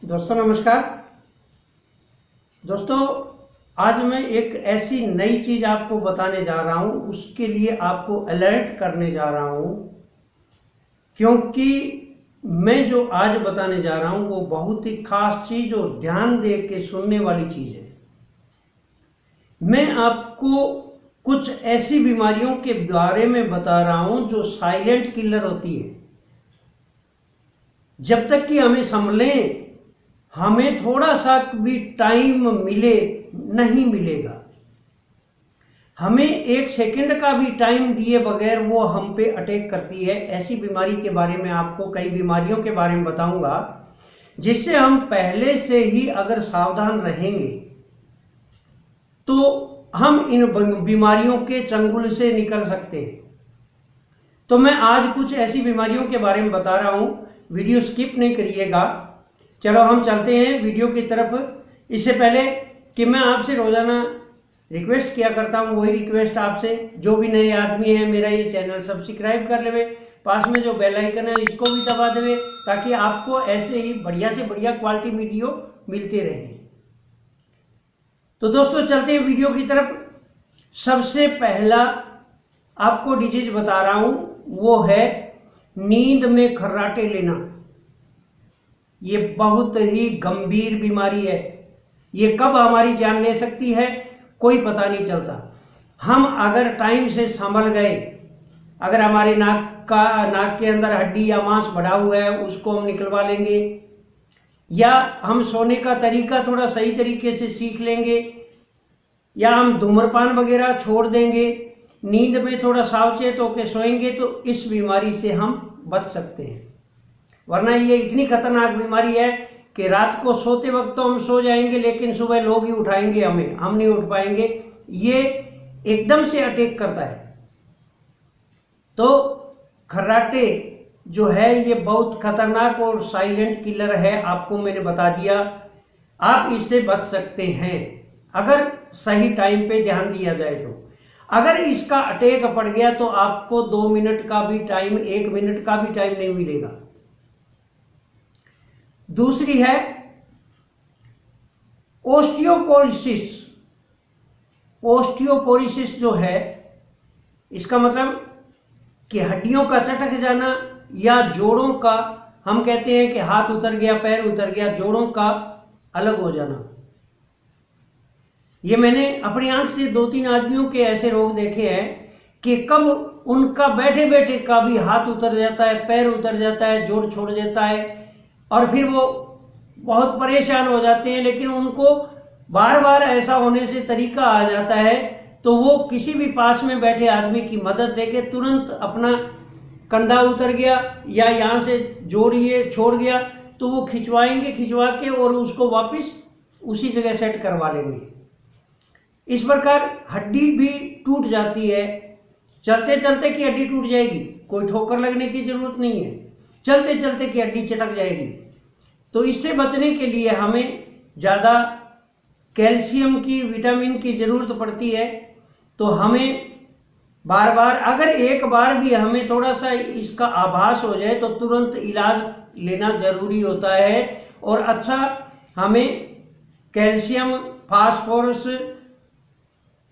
दोस्तों नमस्कार। दोस्तों आज मैं एक ऐसी नई चीज़ आपको बताने जा रहा हूँ, उसके लिए आपको अलर्ट करने जा रहा हूँ, क्योंकि मैं जो आज बताने जा रहा हूँ वो बहुत ही खास चीज़ और ध्यान दे के सुनने वाली चीज़ है। मैं आपको कुछ ऐसी बीमारियों के बारे में बता रहा हूँ जो साइलेंट किलर होती है। जब तक कि हमें संभलें, हमें थोड़ा सा भी टाइम मिले नहीं मिलेगा। हमें एक सेकंड का भी टाइम दिए बगैर वो हम पे अटैक करती है। ऐसी बीमारी के बारे में आपको कई बीमारियों के बारे में बताऊंगा, जिससे हम पहले से ही अगर सावधान रहेंगे तो हम इन बीमारियों के चंगुल से निकल सकते हैं। तो मैं आज कुछ ऐसी बीमारियों के बारे में बता रहा हूं, वीडियो स्किप नहीं करिएगा। चलो हम चलते हैं वीडियो की तरफ। इससे पहले कि मैं आपसे रोजाना रिक्वेस्ट किया करता हूं, वही रिक्वेस्ट आपसे, जो भी नए आदमी हैं मेरा ये चैनल सब्सक्राइब कर लेवे, पास में जो बेल आइकन है इसको भी दबा देवे, ताकि आपको ऐसे ही बढ़िया से बढ़िया क्वालिटी वीडियो मिलते रहे। तो दोस्तों चलते हैं वीडियो की तरफ। सबसे पहला आपको डिजीज बता रहा हूं, वो है नींद में खर्राटे लेना। ये बहुत ही गंभीर बीमारी है। ये कब हमारी जान ले सकती है कोई पता नहीं चलता। हम अगर टाइम से संभल गए, अगर हमारे नाक के अंदर हड्डी या मांस बढ़ा हुआ है उसको हम निकलवा लेंगे, या हम सोने का तरीका थोड़ा सही तरीके से सीख लेंगे, या हम धूम्रपान वगैरह छोड़ देंगे, नींद में थोड़ा सावचेत होकर सोएंगे, तो इस बीमारी से हम बच सकते हैं। वरना ये इतनी खतरनाक बीमारी है कि रात को सोते वक्त तो हम सो जाएंगे, लेकिन सुबह लोग ही उठाएंगे हमें, हम नहीं उठ पाएंगे। ये एकदम से अटैक करता है। तो खर्राटे जो है ये बहुत खतरनाक और साइलेंट किलर है, आपको मैंने बता दिया। आप इससे बच सकते हैं अगर सही टाइम पे ध्यान दिया जाए। तो अगर इसका अटैक पड़ गया तो आपको 2 मिनट का भी टाइम, 1 मिनट का भी टाइम नहीं मिलेगा। दूसरी है ओस्टियोपोरोसिस। ओस्टियोपोरोसिस जो है, इसका मतलब कि हड्डियों का चटक जाना, या जोड़ों का, हम कहते हैं कि हाथ उतर गया, पैर उतर गया, जोड़ों का अलग हो जाना। ये मैंने अपनी आंख से 2-3 आदमियों के ऐसे रोग देखे हैं कि कब उनका बैठे बैठे का भी हाथ उतर जाता है, पैर उतर जाता है, जोड़ छोड़ देता है, और फिर वो बहुत परेशान हो जाते हैं। लेकिन उनको बार बार ऐसा होने से तरीका आ जाता है, तो वो किसी भी पास में बैठे आदमी की मदद देके तुरंत अपना कंधा उतर गया या यहाँ से जोड़िए छोड़ गया, तो वो खिंचवाएंगे, खिंचवा के और उसको वापस उसी जगह सेट करवा लेंगे। इस प्रकार हड्डी भी टूट जाती है। चलते चलते की हड्डी टूट जाएगी, कोई ठोकर लगने की जरूरत नहीं है, चलते चलते की हड्डी चटक जाएगी। तो इससे बचने के लिए हमें ज़्यादा कैल्शियम की, विटामिन की ज़रूरत पड़ती है। तो हमें बार बार, अगर एक बार भी हमें थोड़ा सा इसका आभास हो जाए, तो तुरंत इलाज लेना जरूरी होता है। और अच्छा, हमें कैल्शियम, फास्फोरस,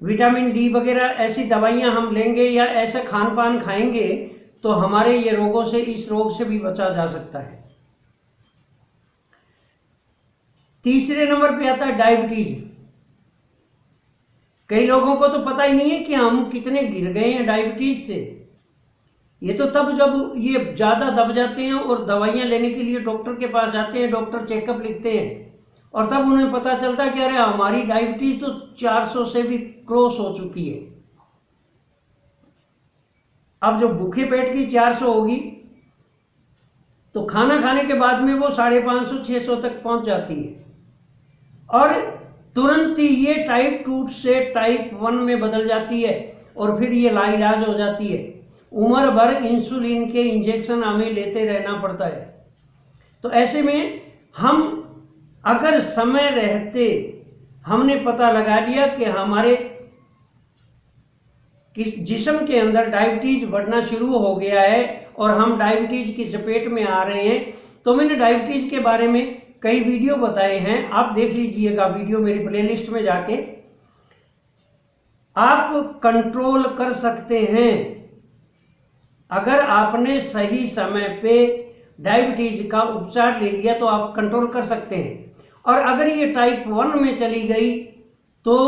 विटामिन डी वगैरह ऐसी दवाइयां हम लेंगे या ऐसा खान पान खाएंगे, तो हमारे ये रोगों से, इस रोग से भी बचा जा सकता है। तीसरे नंबर पे आता है डायबिटीज। कई लोगों को तो पता ही नहीं है कि हम कितने गिर गए हैं डायबिटीज से। ये तो तब जब ये ज़्यादा दब जाते हैं और दवाइयाँ लेने के लिए डॉक्टर के पास जाते हैं, डॉक्टर चेकअप लिखते हैं, और तब उन्हें पता चलता है कि अरे हमारी डायबिटीज तो 400 से भी क्रॉस हो चुकी है। अब जो भूखे पेट की 400 होगी, तो खाना खाने के बाद में वो 550-600 तक पहुंच जाती है, और तुरंत ही ये टाइप 2 से टाइप 1 में बदल जाती है, और फिर ये लाइलाज हो जाती है। उम्र भर इंसुलिन के इंजेक्शन हमें लेते रहना पड़ता है। तो ऐसे में हम अगर समय रहते हमने पता लगा लिया कि हमारे जिस्म के अंदर डायबिटीज बढ़ना शुरू हो गया है और हम डायबिटीज की चपेट में आ रहे हैं, तो मैंने डायबिटीज के बारे में कई वीडियो बताए हैं, आप देख लीजिएगा वीडियो मेरी प्लेलिस्ट में जाके। आप कंट्रोल कर सकते हैं अगर आपने सही समय पे डायबिटीज का उपचार ले लिया तो आप कंट्रोल कर सकते हैं। और अगर ये टाइप 1 में चली गई तो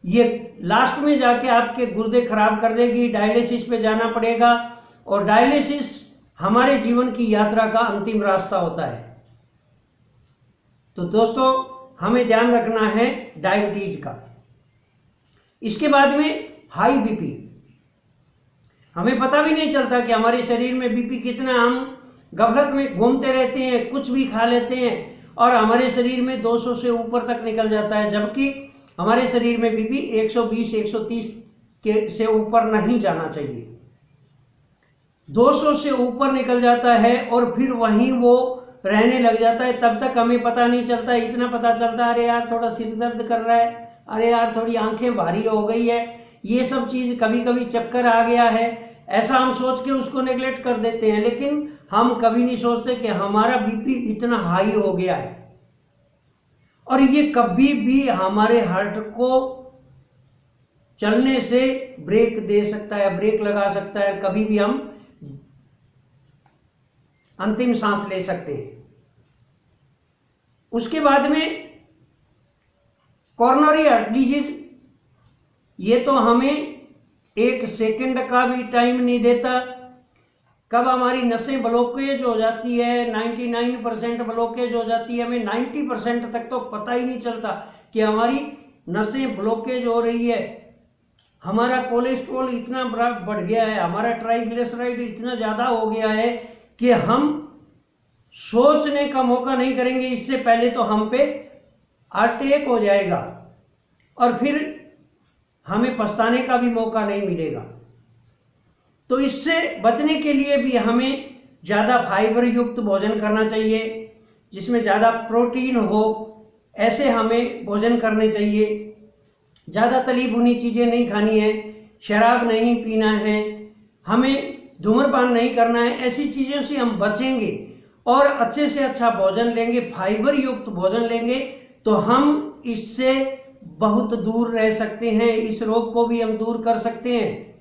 ये लास्ट में जाके आपके गुर्दे खराब कर देगी, डायलिसिस पे जाना पड़ेगा, और डायलिसिस हमारे जीवन की यात्रा का अंतिम रास्ता होता है। तो दोस्तों हमें ध्यान रखना है डायबिटीज का। इसके बाद में हाई बीपी, हमें पता भी नहीं चलता कि हमारे शरीर में बीपी कितना, हम गफलत में घूमते रहते हैं, कुछ भी खा लेते हैं और हमारे शरीर में 200 से ऊपर तक निकल जाता है, जबकि हमारे शरीर में बीपी 120 130 के से ऊपर नहीं जाना चाहिए। 200 से ऊपर निकल जाता है और फिर वहीं वो रहने लग जाता है, तब तक हमें पता नहीं चलता। इतना पता चलता है अरे यार थोड़ा सिर दर्द कर रहा है, अरे यार थोड़ी आंखें भारी हो गई है, ये सब चीज़, कभी कभी चक्कर आ गया है, ऐसा हम सोच के उसको नेग्लेक्ट कर देते हैं। लेकिन हम कभी नहीं सोचते कि हमारा बीपी इतना हाई हो गया है और ये कभी भी हमारे हार्ट को चलने से ब्रेक दे सकता है, ब्रेक लगा सकता है, कभी भी हम अंतिम सांस ले सकते हैं। उसके बाद में कोरोनरी हार्ट डिजीज, ये तो हमें 1 सेकंड का भी टाइम नहीं देता। कब हमारी नसें ब्लॉकेज हो जाती है, 99% ब्लॉकेज हो जाती है, हमें 90% तक तो पता ही नहीं चलता कि हमारी नसें ब्लॉकेज हो रही है। हमारा कोलेस्ट्रॉल इतना बढ़ गया है, हमारा ट्राइग्लिसराइड इतना ज़्यादा हो गया है कि हम सोचने का मौका नहीं करेंगे, इससे पहले तो हम पे अटैक हो जाएगा और फिर हमें पछताने का भी मौका नहीं मिलेगा। तो इससे बचने के लिए भी हमें ज़्यादा फाइबर युक्त भोजन करना चाहिए, जिसमें ज़्यादा प्रोटीन हो, ऐसे हमें भोजन करने चाहिए। ज़्यादा तली भुनी चीज़ें नहीं खानी है, शराब नहीं पीना है, हमें धूम्रपान नहीं करना है। ऐसी चीज़ों से हम बचेंगे और अच्छे से अच्छा भोजन लेंगे, फाइबर युक्त भोजन लेंगे, तो हम इससे बहुत दूर रह सकते हैं, इस रोग को भी हम दूर कर सकते हैं।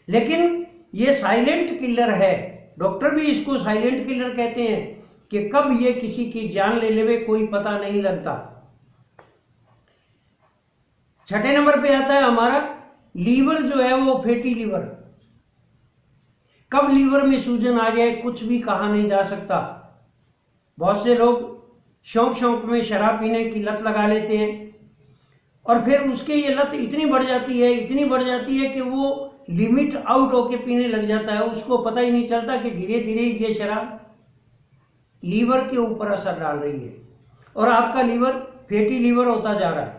लेकिन ये साइलेंट किलर है, डॉक्टर भी इसको साइलेंट किलर कहते हैं कि कब ये किसी की जान ले लेवे कोई पता नहीं लगता। 6ठे नंबर पे आता है हमारा लीवर जो है वो फैटी लीवर। कब लीवर में सूजन आ जाए कुछ भी कहा नहीं जा सकता। बहुत से लोग शौक में शराब पीने की लत लगा लेते हैं और फिर उसके ये लत इतनी बढ़ जाती है कि वो लिमिट आउट होके पीने लग जाता है, उसको पता ही नहीं चलता कि धीरे धीरे ये शराब लीवर के ऊपर असर डाल रही है और आपका लीवर फैटी लीवर होता जा रहा है।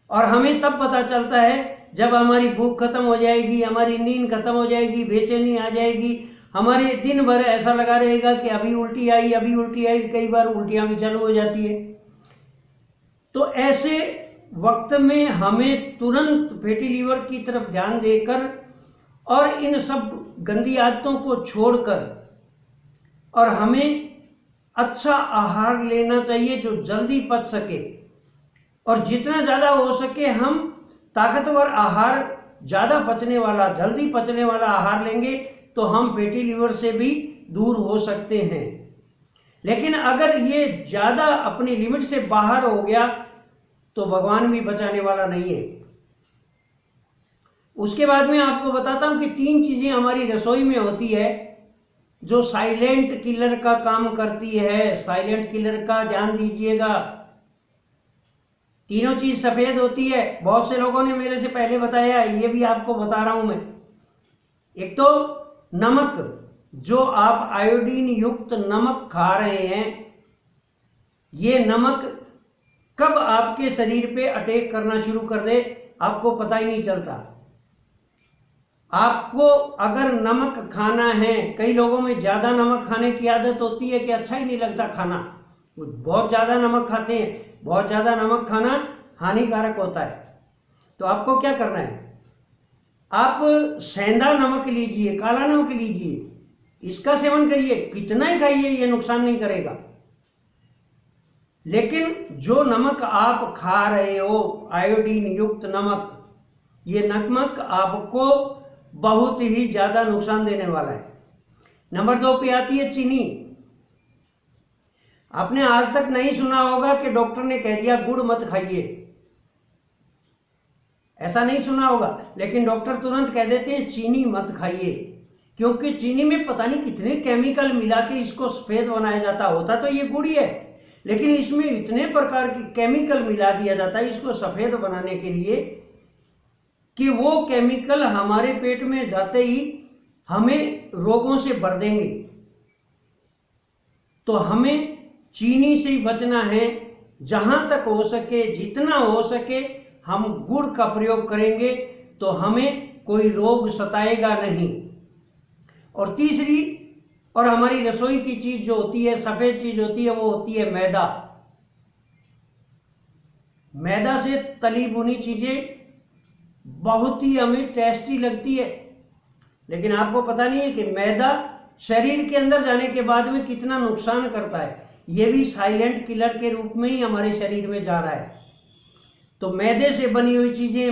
और हमें तब पता चलता है जब हमारी भूख खत्म हो जाएगी, हमारी नींद खत्म हो जाएगी, बेचैनी आ जाएगी, हमारे दिन भर ऐसा लगा रहेगा कि अभी उल्टी आई, कई बार उल्टियाँ भी चालू हो जाती है। तो ऐसे वक्त में हमें तुरंत फैटी लीवर की तरफ ध्यान देकर और इन सब गंदी आदतों को छोड़कर और हमें अच्छा आहार लेना चाहिए जो जल्दी पच सके, और जितना ज़्यादा हो सके हम ताकतवर आहार, ज़्यादा पचने वाला, जल्दी पचने वाला आहार लेंगे तो हम फैटी लीवर से भी दूर हो सकते हैं। लेकिन अगर ये ज़्यादा अपनी लिमिट से बाहर हो गया तो भगवान भी बचाने वाला नहीं है। उसके बाद में आपको बताता हूं कि 3 चीज़ें हमारी रसोई में होती है जो साइलेंट किलर का काम करती है। साइलेंट किलर का ध्यान दीजिएगा। तीनों चीज सफेद होती है, बहुत से लोगों ने मेरे से पहले बताया, ये भी आपको बता रहा हूं मैं। एक तो नमक, जो आप आयोडीन युक्त नमक खा रहे हैं, ये नमक कब आपके शरीर पे अटैक करना शुरू कर दे आपको पता ही नहीं चलता। आपको अगर नमक खाना है, कई लोगों में ज़्यादा नमक खाने की आदत होती है कि अच्छा ही नहीं लगता खाना, बहुत ज़्यादा नमक खाते हैं। बहुत ज़्यादा नमक खाना हानिकारक होता है। तो आपको क्या करना है, आप सेंधा नमक लीजिए, काला नमक लीजिए, इसका सेवन करिए, कितना ही खाइए, ये नुकसान नहीं करेगा। लेकिन जो नमक आप खा रहे हो, आयोडीन युक्त नमक, ये नमक आपको बहुत ही ज़्यादा नुकसान देने वाला है। नंबर 2 पे आती है चीनी। आपने आज तक नहीं सुना होगा कि डॉक्टर ने कह दिया गुड़ मत खाइए, ऐसा नहीं सुना होगा, लेकिन डॉक्टर तुरंत कह देते हैं चीनी मत खाइए, क्योंकि चीनी में पता नहीं कितने केमिकल मिला के इसको सफ़ेद बनाया जाता। होता तो ये गुड़ ही है, लेकिन इसमें इतने प्रकार की केमिकल मिला दिया जाता है इसको सफ़ेद बनाने के लिए कि वो केमिकल हमारे पेट में जाते ही हमें रोगों से भर देंगे। तो हमें चीनी से बचना है। जहां तक हो सके, जितना हो सके हम गुड़ का प्रयोग करेंगे तो हमें कोई रोग सताएगा नहीं। और तीसरी, और हमारी रसोई की चीज जो होती है, सफेद चीज होती है, वो होती है मैदा। मैदा से तली भुनी चीजें बहुत ही हमें टेस्टी लगती है, लेकिन आपको पता नहीं है कि मैदा शरीर के अंदर जाने के बाद में कितना नुकसान करता है। ये भी साइलेंट किलर के रूप में ही हमारे शरीर में जा रहा है। तो मैदे से बनी हुई चीजें,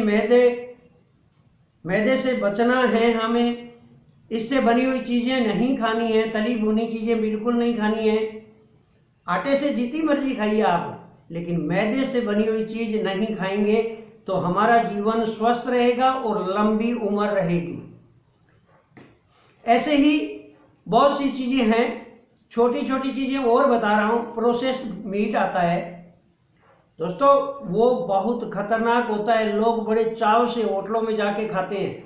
मैदे से बचना है हमें। इससे बनी हुई चीजें नहीं खानी है, तली भुनी चीजें बिल्कुल नहीं खानी है। आटे से जितनी मर्जी खाइए आप, लेकिन मैदे से बनी हुई चीज नहीं खाएंगे तो हमारा जीवन स्वस्थ रहेगा और लंबी उम्र रहेगी। ऐसे ही बहुत सी चीजें हैं, छोटी छोटी चीजें और बता रहा हूं। प्रोसेस्ड मीट आता है दोस्तों, वो बहुत खतरनाक होता है। लोग बड़े चाव से होटलों में जाके खाते हैं,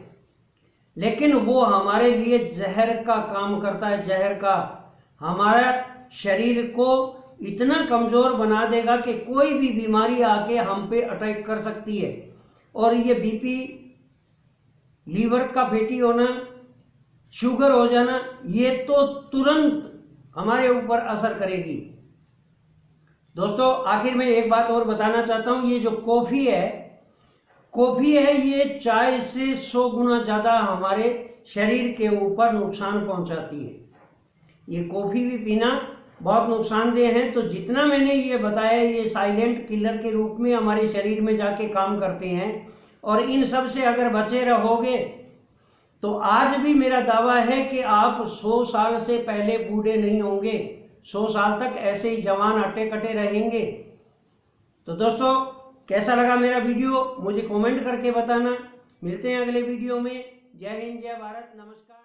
लेकिन वो हमारे लिए जहर का काम करता है। जहर का हमारा शरीर को इतना कमजोर बना देगा कि कोई भी बीमारी आके हम पे अटैक कर सकती है। और ये बीपी, लीवर का फैटी होना, शुगर हो जाना, ये तो तुरंत हमारे ऊपर असर करेगी। दोस्तों आखिर में एक बात और बताना चाहता हूं, ये जो कॉफ़ी है ये चाय से 100 गुना ज़्यादा हमारे शरीर के ऊपर नुकसान पहुंचाती है। ये कॉफ़ी भी पीना बहुत नुकसानदेह है। तो जितना मैंने ये बताया, ये साइलेंट किलर के रूप में हमारे शरीर में जाके काम करते हैं। और इन सब से अगर बचे रहोगे तो आज भी मेरा दावा है कि आप 100 साल से पहले बूढ़े नहीं होंगे। 100 साल तक ऐसे ही जवान हट्टे कट्टे रहेंगे। तो दोस्तों कैसा लगा मेरा वीडियो मुझे कमेंट करके बताना। मिलते हैं अगले वीडियो में। जय हिंद, जय भारत, नमस्कार।